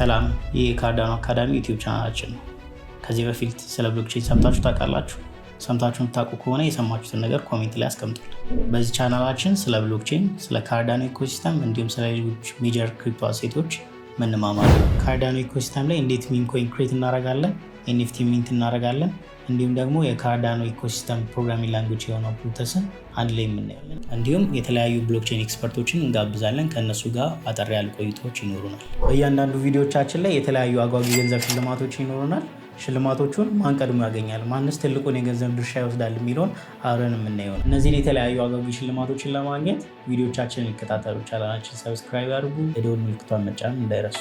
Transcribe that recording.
ሰላም፣ ይህ ካርዳኖ አካዳሚ ዩቲዩብ ቻናላችን ነው። ከዚህ በፊት ስለ ብሎክቼን ሰምታችሁ ታውቃላችሁ? ሰምታችሁ የምታውቁ ከሆነ የሰማችሁትን ነገር ኮሜንት ላይ አስቀምጡልን። በዚህ ቻናላችን ስለ ብሎክቼን፣ ስለ ካርዳኖ ኢኮሲስተም እንዲሁም ስለ ሌሎች ሜጀር ክሪፕቶ አሴቶች ምንማማለን። ካርዳኖ ኢኮሲስተም ላይ እንዴት ሚም ኮይን ክሬት እናደርጋለን፣ ኤንኤፍቲ ሚንት እናደርጋለን፣ እንዲሁም ደግሞ የካርዳኖ ኢኮሲስተም ፕሮግራሚንግ ላንጉዌጅ የሆነው ፕሉተስን አንድ ላይ የምናያለን። እንዲሁም የተለያዩ ብሎክቼን ኤክስፐርቶችን እንጋብዛለን። ከእነሱ ጋር አጠር ያሉ ቆይታዎች ይኖሩናል። በእያንዳንዱ ቪዲዮቻችን ላይ የተለያዩ አጓጊ ገንዘብ ሽልማቶች ይኖሩናል። ሽልማቶቹን ማን ቀድሞ ያገኛል፣ ማንስ ትልቁን የገንዘብ ድርሻ ይወስዳል የሚለውን አብረን የምናየው ነው። እነዚህን የተለያዩ አጓጊ ሽልማቶችን ለማግኘት ቪዲዮቻችንን ይከታተሉ። ቻናላችን ሰብስክራይብ አድርጉ፣ የደወል ምልክቷን መጫን እንዳይረሱ።